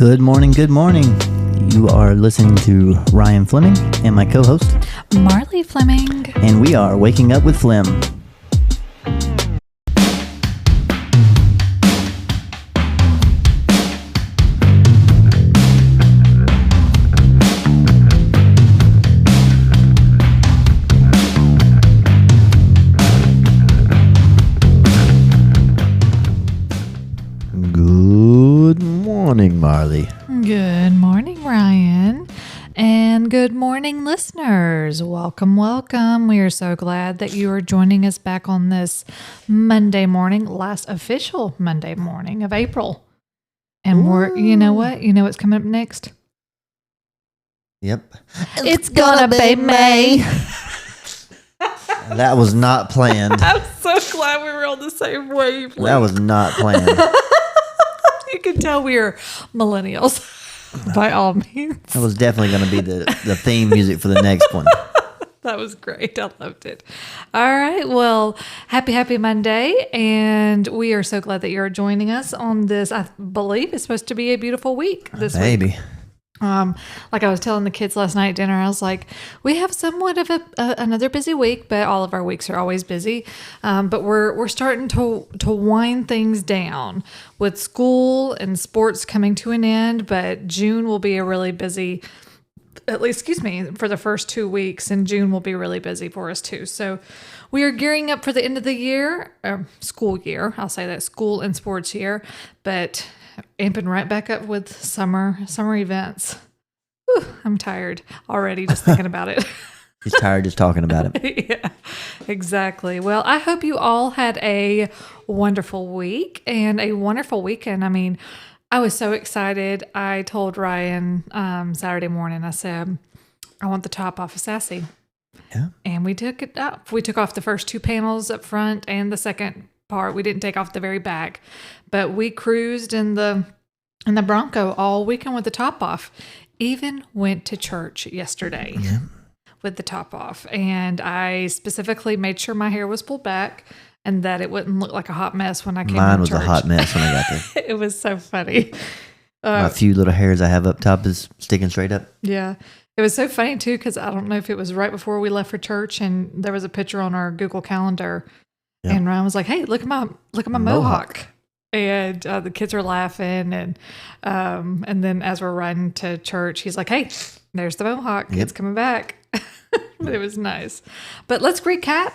Good morning, good morning. You are listening to Ryan Fleming and my co-host, Marlee Fleming. And we are Waking Up with Flem. Good morning, Marlee. Good morning, Ryan. And good morning, listeners. Welcome, welcome. We are so glad that you are joining us back on this Monday morning, last official Monday morning of April. And you know what? You know what's coming up next? Yep. It's gonna be May. That was not planned. I'm so glad we were on the same wavelength. That was not planned. You can tell we are millennials, by all means. That was definitely going to be the theme music for the next one. That was great. I loved it. All right. Well, happy Monday. And we are so glad that you're joining us on this, I believe it's supposed to be a beautiful week this week. Maybe. Like I was telling the kids last night at dinner, I was like, we have somewhat of another busy week, but all of our weeks are always busy. But we're starting to wind things down with school and sports coming to an end. But June will be a really busy, at least, for the first 2 weeks. And June will be really busy for us too. So we are gearing up for the end of the year, school year. I'll say that, school and sports year, but amping right back up with summer events. Whew, I'm tired already just thinking about it. He's tired just talking about it. Yeah, exactly. Well, I hope you all had a wonderful week and a wonderful weekend. I mean, I was so excited. I told Ryan Saturday morning, I said, I want the top off of Sassy. Yeah. And we took it up. We took off the first two panels up front and the second part. We didn't take off the very back, but we cruised in the Bronco all weekend with the top off. Even went to church yesterday with the top off, and I specifically made sure my hair was pulled back and that it wouldn't look like a hot mess when I came. Mine to was church. A hot mess when I got there. It was so funny. My few little hairs I have up top is sticking straight up. Yeah. It was so funny too, because I don't know if it was right before we left for church, and there was a picture on our Google Calendar. Yep. And Ryan was like, "Hey, look at my mohawk." And the kids were laughing, and then as we're riding to church, he's like, "Hey, there's the mohawk. Yep. It's coming back." It was nice. But let's recap.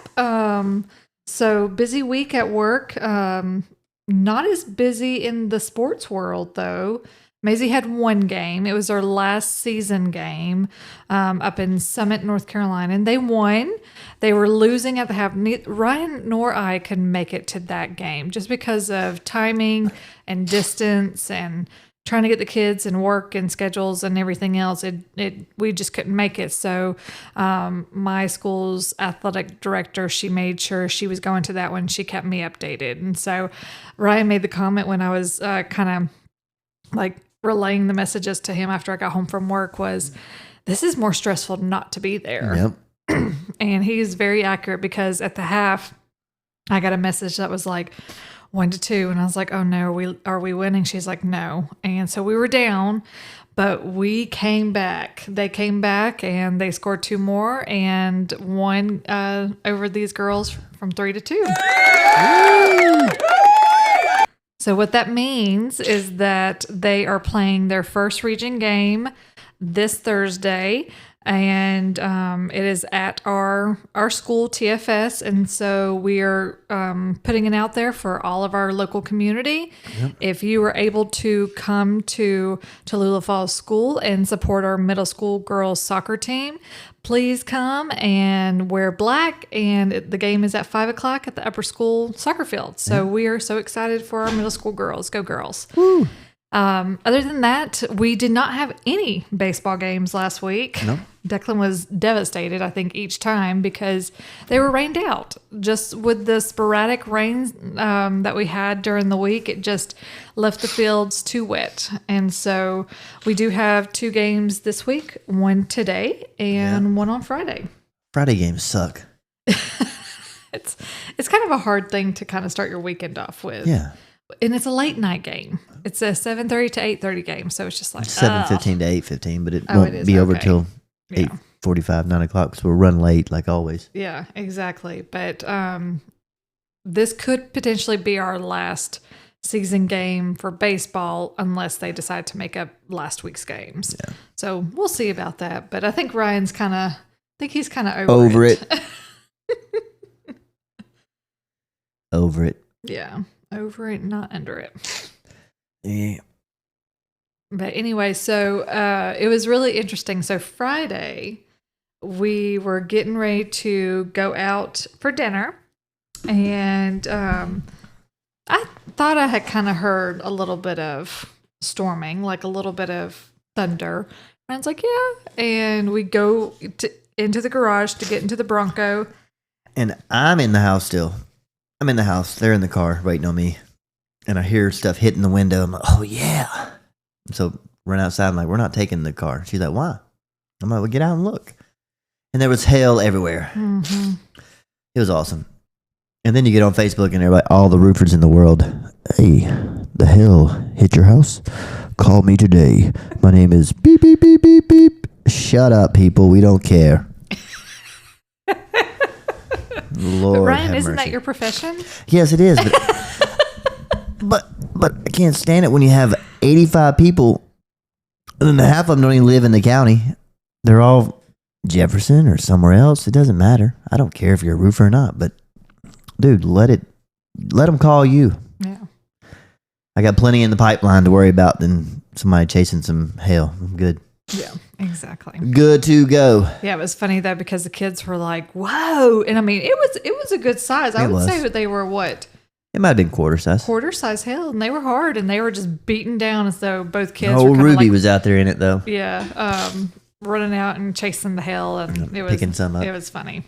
So busy week at work. Not as busy in the sports world though. Maizee had one game. It was our last season game up in Summit, North Carolina, and they won. They were losing at the half. Ryan nor I could make it to that game just because of timing and distance and trying to get the kids and work and schedules and everything else. We just couldn't make it. So my school's athletic director, she made sure she was going to that one. She kept me updated. And so Ryan made the comment when I was kind of like relaying the messages to him after I got home from work was, this is more stressful not to be there. Yep. And he's very accurate, because at the half, I got a message that was like 1-2. And I was like, oh no, are we winning? She's like, no. And so we were down, but we came back. They came back and they scored 2 more and won over these girls from 3-2. So what that means is that they are playing their first region game this Thursday, and it is at our school, TFS, and so we are putting it out there for all of our local community. Yep. If you are able to come to Tallulah Falls School and support our middle school girls soccer team, please come and wear black. And the game is at 5:00 at the upper school soccer field. So we are so excited for our middle school girls. Go girls. Woo. Other than that, we did not have any baseball games last week. Nope. Declan was devastated, I think, each time because they were rained out. Just with the sporadic rains that we had during the week, it just left the fields too wet. And so we do have 2 games this week, one today and one on Friday. Friday games suck. It's kind of a hard thing to kind of start your weekend off with. Yeah. And it's a late night game. It's a 7:30 to 8:30 game. So it's just like 7:15 to 8:15, but it won't be over till 8:45, 9 o'clock. So we'll run late like always. Yeah, exactly. But this could potentially be our last season game for baseball unless they decide to make up last week's games. Yeah. So we'll see about that. But I think Ryan's he's kind of over it. Over it. Yeah. Over it, not under it. Yeah. But anyway, so it was really interesting. So Friday, we were getting ready to go out for dinner. And I thought I had kind of heard a little bit of storming, like a little bit of thunder. And I was like, yeah. And we go into the garage to get into the Bronco. And I'm in the house still. I'm in the house. They're in the car waiting on me. And I hear stuff hitting the window. I'm like, oh, yeah. So run outside. I'm like, we're not taking the car. She's like, why? I'm like, well, get out and look. And there was hail everywhere. Mm-hmm. It was awesome. And then you get on Facebook and everybody, all the roofers in the world, hey, the hail hit your house? Call me today. My name is beep, beep, beep, beep, beep. Shut up, people. We don't care. Lord, but Ryan, isn't that your profession? Yes, it is. But I can't stand it when you have 85 people and then half of them don't even live in the county. They're all Jefferson or somewhere else. It doesn't matter. I don't care if you're a roofer or not, but dude, let them call you. Yeah. I got plenty in the pipeline to worry about than somebody chasing some hail. I'm good. Yeah, exactly. Good to go. Yeah, it was funny though because the kids were like, "Whoa!" And I mean, it was a good size. I would say that they were what? It might have been quarter size. Quarter size hail, and they were hard, and they were just beaten down as though both kids. Oh, Ruby was out there in it though. Yeah, running out and chasing the hail, and it was picking some up. It was funny.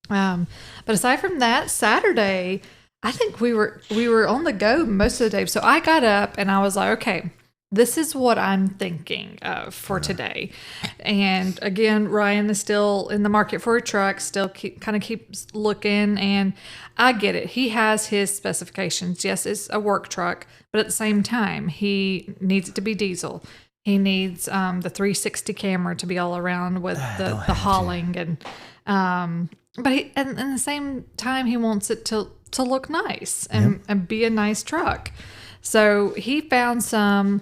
But aside from that, Saturday, I think we were on the go most of the day. So I got up and I was like, okay, this is what I'm thinking of for today. And again, Ryan is still in the market for a truck, still keeps looking, and I get it. He has his specifications. Yes, it's a work truck, but at the same time, he needs it to be diesel. He needs the 360 camera to be all around with the hauling and but at the same time, he wants it to look nice and be a nice truck. So he found some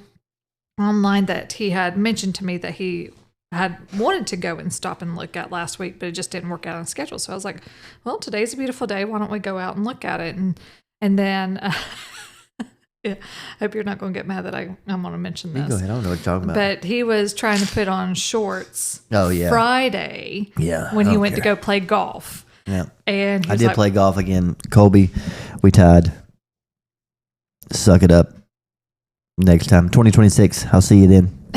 online that he had mentioned to me that he had wanted to go and stop and look at last week, but it just didn't work out on schedule. So I was like, well, today's a beautiful day. Why don't we go out and look at it? And then yeah, I hope you're not going to get mad that I'm going to mention this. Go ahead. I don't know what you're talking about. But he was trying to put on shorts Friday when he went to go play golf. Yeah. And I did play golf again. Colby, we tied. Suck it up. Next time. 2026. I'll see you then.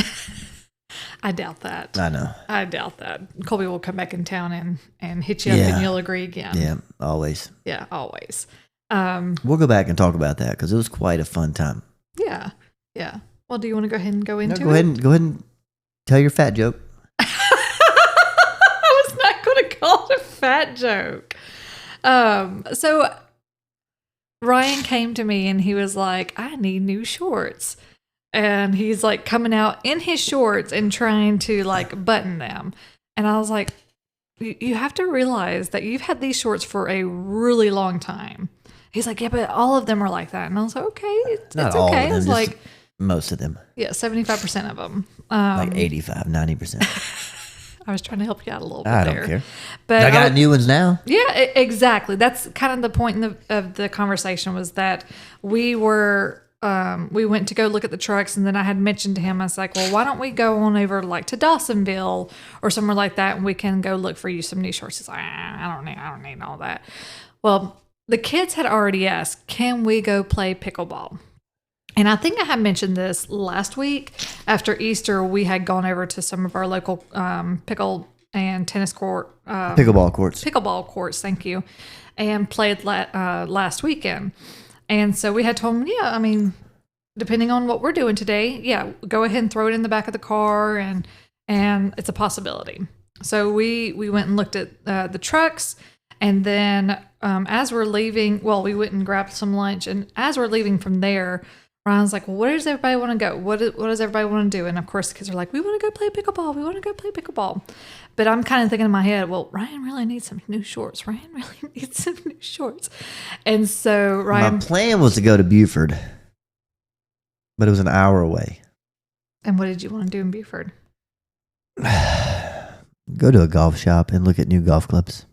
I doubt that. I know. I doubt that. Colby will come back in town and hit you up and you'll agree again. Yeah, always. Yeah, always. We'll go back and talk about that because it was quite a fun time. Yeah, yeah. Well, do you want to go ahead and go into it? Go ahead and tell your fat joke. I was not going to call it a fat joke. So Ryan came to me and he was like, I need new shorts. And he's like coming out in his shorts and trying to like button them. And I was like, you have to realize that you've had these shorts for a really long time. He's like, yeah, but all of them are like that. And I was like, okay, it's okay. It's like most of them. Yeah, 75% of them. Like 85, 90%. I was trying to help you out a little bit there. I don't care. But I got new ones now. Yeah, exactly. That's kind of the point of the conversation was that we went to go look at the trucks, and then I had mentioned to him, I was like, well, why don't we go on over like to Dawsonville or somewhere like that, and we can go look for you some new shorts. He's like, I don't need all that. Well, the kids had already asked, can we go play pickleball? And I think I had mentioned this last week. After Easter, we had gone over to some of our local pickle and tennis court. Pickleball courts. Pickleball courts, thank you. And played last weekend. And so we had told them, yeah, I mean, depending on what we're doing today, yeah, go ahead and throw it in the back of the car, and it's a possibility. So we went and looked at the trucks, And then as we're leaving, we went and grabbed some lunch. And as we're leaving from there, Ryan's like, well, where does everybody want to go? What does everybody want to do? And of course, the kids are like, we want to go play pickleball. We want to go play pickleball. But I'm kind of thinking in my head, well, Ryan really needs some new shorts. And so Ryan. My plan was to go to Buford, but it was an hour away. And what did you want to do in Buford? Go to a golf shop and look at new golf clubs.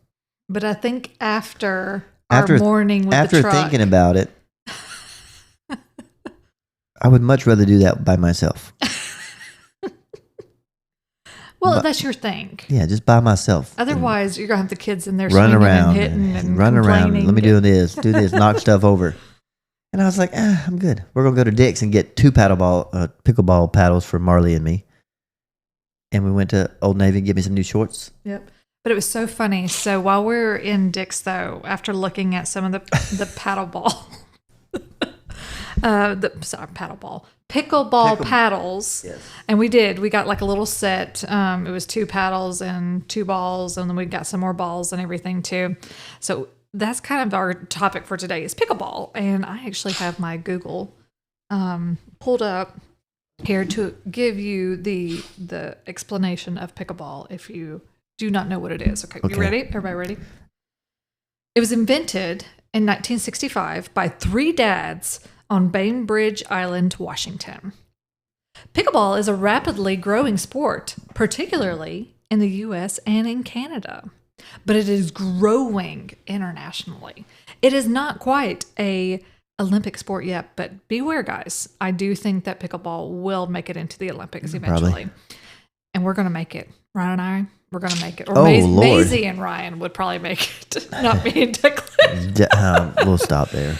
But I think after our morning with the truck. After thinking about it, I would much rather do that by myself. Well, that's your thing. Yeah, just by myself. Otherwise, you're going to have the kids in there run swinging around and hitting and run around. complaining. Let me do this, knock stuff over. And I was like, I'm good. We're going to go to Dick's and get 2 pickleball paddles for Marlee and me. And we went to Old Navy and get me some new shorts. Yep. But it was so funny. So while we were in Dick's, though, after looking at some of the paddleball, pickleball paddles. Yes. And we got like a little set. It was 2 paddles and 2 balls. And then we got some more balls and everything too. So that's kind of our topic for today is pickleball. And I actually have my Google pulled up here to give you the explanation of pickleball if you do not know what it is. Okay. You ready? Everybody ready? It was invented in 1965 by 3 dads on Bainbridge Island, Washington. Pickleball is a rapidly growing sport, particularly in the U.S. and in Canada, but it is growing internationally. It is not quite a Olympic sport yet, but beware, guys. I do think that pickleball will make it into the Olympics eventually. Probably. And we're going to make it. Ryan and I, we're going to make it. Or Lord. Maizee and Ryan would probably make it, not me and Declan. We'll stop there.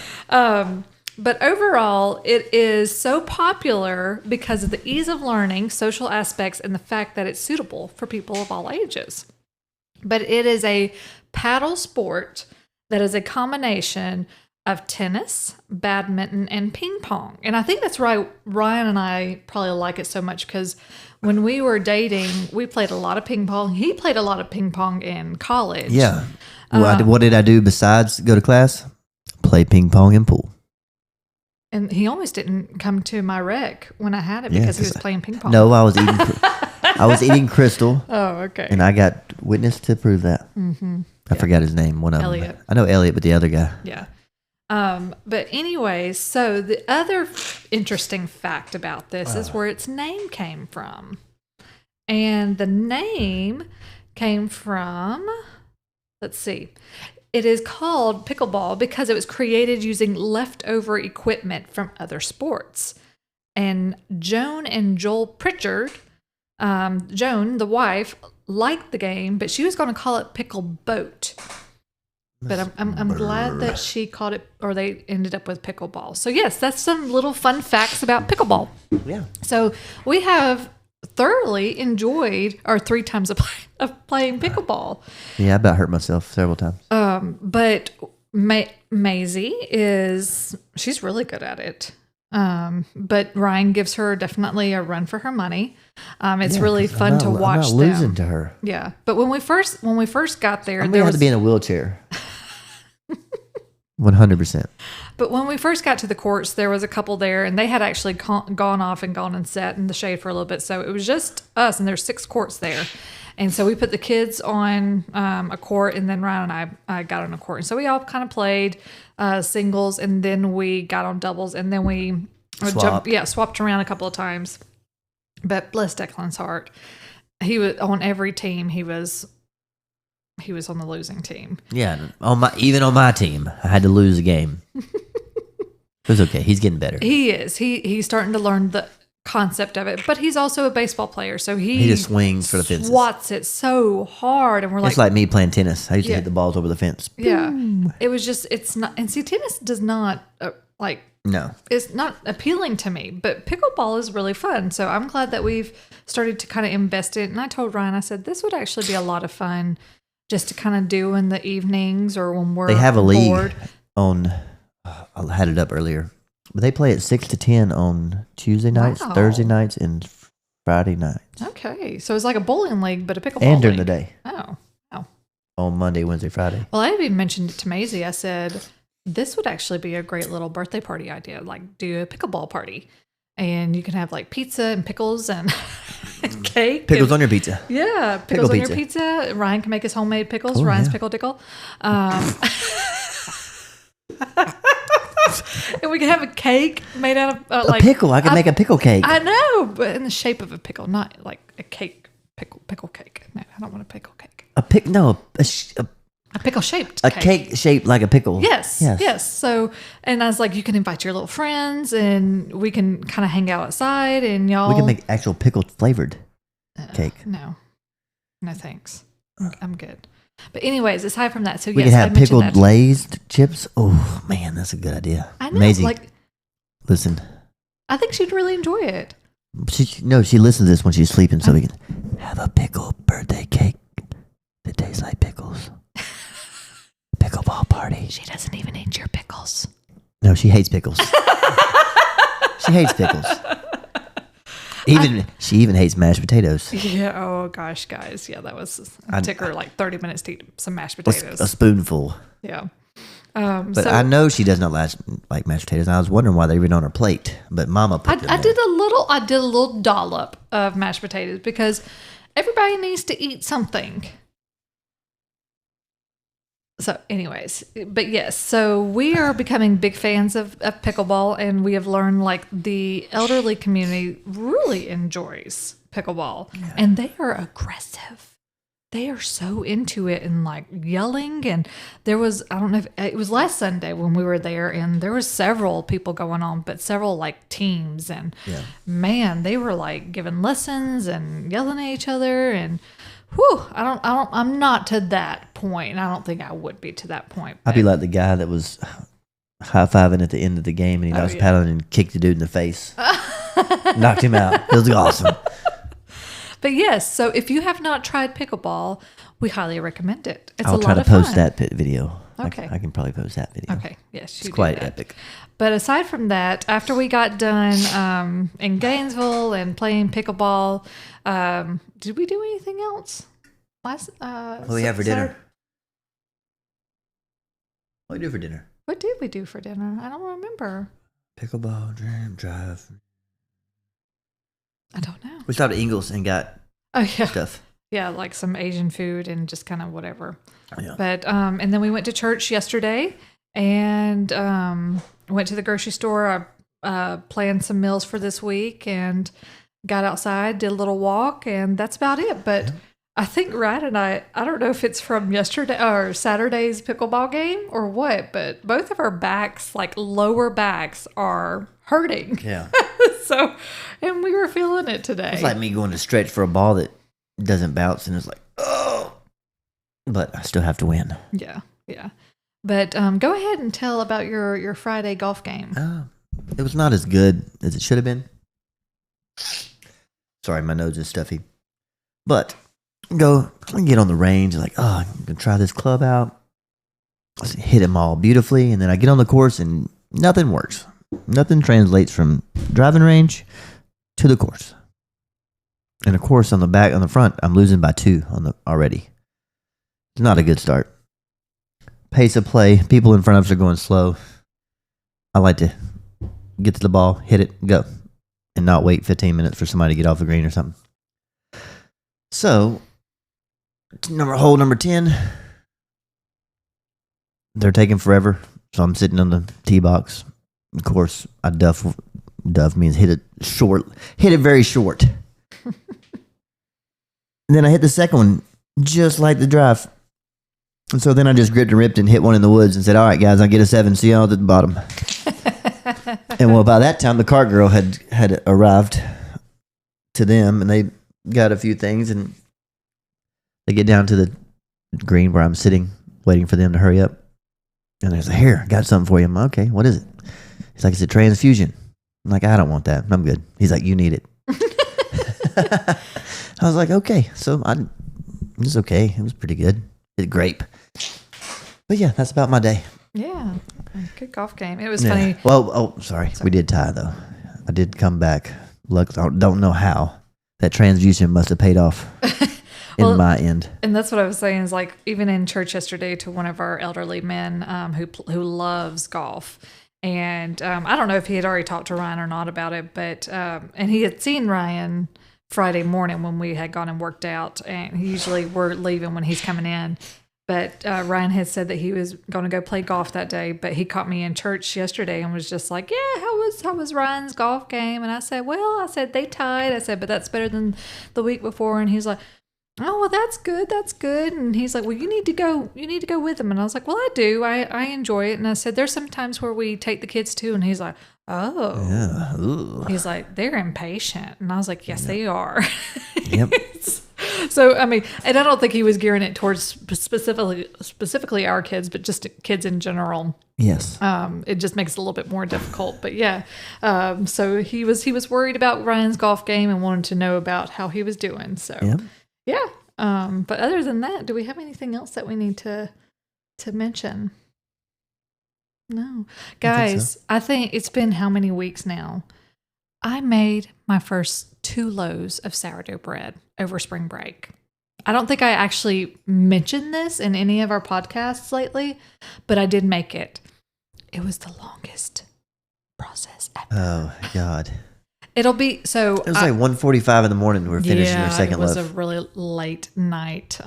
But overall, it is so popular because of the ease of learning, social aspects, and the fact that it's suitable for people of all ages. But it is a paddle sport that is a combination of tennis, badminton, and ping pong. And I think that's why Ryan and I probably like it so much because when we were dating, we played a lot of ping pong. He played a lot of ping pong in college. Yeah. What did I do besides go to class? Play ping pong and pool. And he almost didn't come to my rec when I had it because he was playing ping pong. No, I was eating Crystal. Oh, okay. And I got witness to prove that. Mm-hmm. I forgot his name. One of Elliot. them. I know Elliot, but the other guy. Yeah. But anyways, so the other interesting fact about this is where its name came from. And the name came from, let's see. It is called pickleball because it was created using leftover equipment from other sports. And Joan and Joel Pritchard, Joan, the wife, liked the game, but she was going to call it pickle boat. But I'm glad that she called it, or they ended up with pickleball. So yes, that's some little fun facts about pickleball. Yeah. So we have thoroughly enjoyed our 3 times of playing pickleball. Yeah, I about hurt myself several times. But Maizee she's really good at it. But Ryan gives her definitely a run for her money. It's really fun to watch I'm not losing to her. Yeah. But when we first got there, I'm going to have to be in a wheelchair. 100%. But when we first got to the courts, there was a couple there, and they had actually gone off and gone and sat in the shade for a little bit. So it was just us, and there's 6 courts there. And so we put the kids on a court, and then Ryan and I got on a court. And so we all kind of played singles, and then we got on doubles, and then we swapped around a couple of times. But bless Declan's heart, he was on every team. He was on the losing team. Yeah, even on my team, I had to lose a game. It was okay. He's getting better. He is. He's starting to learn the concept of it, but he's also a baseball player, so he just swings for the fences. Swats it so hard, and we're it's like me playing tennis. I used to hit the balls over the fence. Yeah, it was just it's not. And see, tennis does not no, it's not appealing to me, but pickleball is really fun. So I'm glad that we've started to kind of invest in it. And I told Ryan, I said this would actually be a lot of fun. Just to kind of do in the evenings or when we're bored. They have a league on, I had it up earlier, but they play at 6 to 10 on Tuesday nights, Thursday nights, and Friday nights. Okay. So it's like a bowling league, but a pickleball and during league. the day. Oh. on Monday, Wednesday, Friday. Well, I even mentioned it to Maizee. I said, this would actually be a great little birthday party idea. Like, do a pickleball party. And you can have like pizza and pickles and cake. Pickles on your pizza. Yeah, pickles on your pizza. Ryan can make his homemade pickles. Ryan's Pickle Dickle. And we can have a cake made out of a pickle. I can make a pickle cake. I know, but in the shape of a pickle, not like a cake pickle cake. No, I don't want a pickle cake. A pickle shaped a cake shaped like a pickle. Yes. So, and I was like, you can invite your little friends, and we can kind of hang out outside, and y'all. We can make actual pickle flavored cake. No, thanks. I'm good. But anyways, aside from that, so we yes, can have pickled glazed chips. Oh man, that's a good idea. I know. Maizee, like, listen. I think she'd really enjoy it. She listens to this when she's sleeping, so we can have a pickle birthday cake that tastes like pickles. Pickleball party. She doesn't even eat your pickles. No, she hates pickles. She hates pickles. She even hates mashed potatoes. Yeah. Oh gosh, guys. Yeah, that was. It took her like 30 minutes to eat some mashed potatoes. A spoonful. Yeah. But I know she does not like mashed potatoes. And I was wondering why they were on her plate. But Mama put them I did a little dollop of mashed potatoes because everybody needs to eat something. So anyways, but yes, so we are becoming big fans of pickleball, and we have learned like the elderly community really enjoys pickleball, and they are aggressive. They are so into it and like yelling. And there was, I don't know if it was last Sunday when we were there, and there was several people going on, but several like teams, and man, they were like giving lessons and yelling at each other. And I'm not to that point. I don't think I would be to that point. I'd be like the guy that was high-fiving at the end of the game, and he lost paddling and kicked the dude in the face. Knocked him out. It was awesome. But yes, so if you have not tried pickleball, we highly recommend it. It's I'll a try lot to of post fun. that video. Okay. I can probably post that video. Okay, yes. It's quite epic. But aside from that, after we got done in Gainesville and playing pickleball, did we do anything else? What do we have for dinner? What did we do for dinner? What did we do for dinner? I don't remember. Pickleball, drive. I don't know. We stopped at Ingles and got stuff. Yeah, like some Asian food and just kind of whatever. Yeah. But and then we went to church yesterday and went to the grocery store. I planned some meals for this week and got outside, did a little walk, and that's about it. But I think Ryan and I don't know if it's from yesterday or Saturday's pickleball game or what, but both of our backs, like lower backs, are hurting. Yeah. So, and we were feeling it today. It's like me going to stretch for a ball that doesn't bounce, and it's like, oh. But I still have to win. Yeah. But go ahead and tell about your Friday golf game. It was not as good as it should have been. Sorry, my nose is stuffy. But get on the range, like, I'm going to try this club out. Hit them all beautifully, and then I get on the course, and nothing works. Nothing translates from driving range to the course. And of course, on the front, I'm losing by 2 already. It's not a good start. Pace of play, people in front of us are going slow. I like to get to the ball, hit it, go, and not wait 15 minutes for somebody to get off the green or something. So, hole number 10, they're taking forever. So I'm sitting on the tee box. Of course, I duff means hit it very short. And then I hit the second one just like the drive. And so then I just gripped and ripped and hit one in the woods and said, all right, guys, I'll get a 7. See y'all at the bottom. And well, by that time, the cart girl had arrived to them, and they got a few things, and they get down to the green where I'm sitting, waiting for them to hurry up. And they're like, here, I got something for you. I'm like, okay, what is it? He's like, it's a transfusion. I'm like, I don't want that. I'm good. He's like, you need it. I was like, okay. So it was okay. It was pretty good. It's grape. But yeah, that's about my day. Yeah. Good golf game. It was funny. Well, sorry. We did tie though. I did come back. Look, I don't know how. That transfusion must have paid off. in my end. And that's what I was saying is like, even in church yesterday to one of our elderly men who loves golf. And I don't know if he had already talked to Ryan or not about it, but and he had seen Ryan Friday morning when we had gone and worked out. And usually we're leaving when he's coming in. But Ryan had said that he was going to go play golf that day, but he caught me in church yesterday and was just like, yeah, how was Ryan's golf game? And I said, well, they tied. I said, but that's better than the week before. And he's like, oh, well, that's good. And he's like, well, you need to go with them. And I was like, well, I do. I enjoy it. And I said, there's some times where we take the kids too. And he's like, oh, yeah. Ooh. He's like, they're impatient. And I was like, yes, they are. Yep. So, I mean, and I don't think he was gearing it towards specifically our kids, but just kids in general. Yes. It just makes it a little bit more difficult, but yeah. So he was worried about Ryan's golf game and wanted to know about how he was doing. So yep. Yeah. But other than that, do we have anything else that we need to mention? No. Guys, I think it's been how many weeks now? I made my first 2 loaves of sourdough bread over spring break. I don't think I actually mentioned this in any of our podcasts lately, but I did make it. It was the longest process ever. Oh, God. It'll be so. It was like 1:45 in the morning. We're finishing your second loaf. It was a really late night.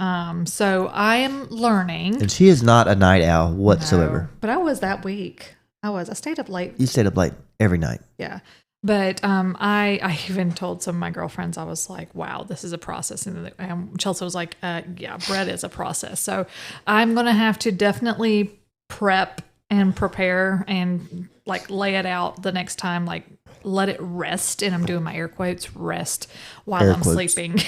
So I am learning. And she is not a night owl whatsoever. No, but I was that week. I stayed up late. You stayed up late every night. Yeah. But I even told some of my girlfriends, I was like, wow, this is a process. And Chelsea was like, yeah, bread is a process. So I'm going to have to definitely prep and prepare and like lay it out the next time, like let it rest. And I'm doing my air quotes, rest while I'm sleeping.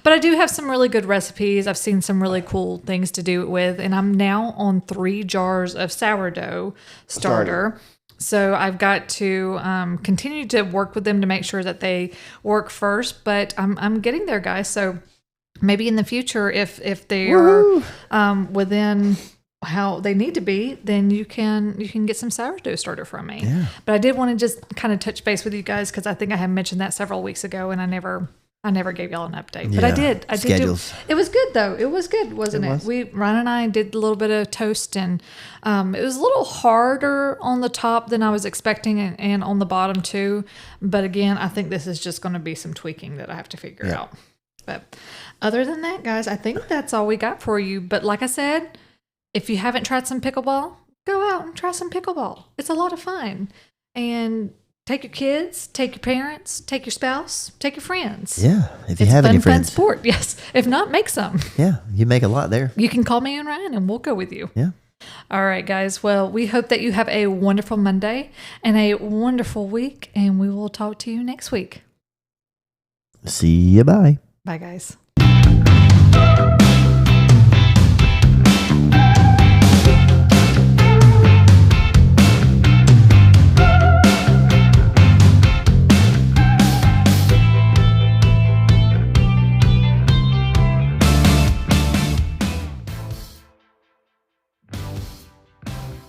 But I do have some really good recipes. I've seen some really cool things to do it with. And I'm now on 3 jars of sourdough starter. So I've got to continue to work with them to make sure that they work first, but I'm getting there, guys. So maybe in the future, if they are within how they need to be, then you can get some sourdough starter from me. Yeah. But I did want to just kind of touch base with you guys because I think I had mentioned that several weeks ago, and I never gave y'all an update, but I did. Schedules. It was good though. It was good, wasn't it? Ryan and I did a little bit of toast, and it was a little harder on the top than I was expecting, and on the bottom too. But again, I think this is just going to be some tweaking that I have to figure out. But other than that, guys, I think that's all we got for you. But like I said, if you haven't tried some pickleball, go out and try some pickleball. It's a lot of fun, and take your kids, take your parents, take your spouse, take your friends. Yeah, if you have any friends. It's fun sport, yes. If not, make some. Yeah, you make a lot there. You can call me and Ryan and we'll go with you. Yeah. All right, guys. Well, we hope that you have a wonderful Monday and a wonderful week, and we will talk to you next week. See you. Bye. Bye, guys.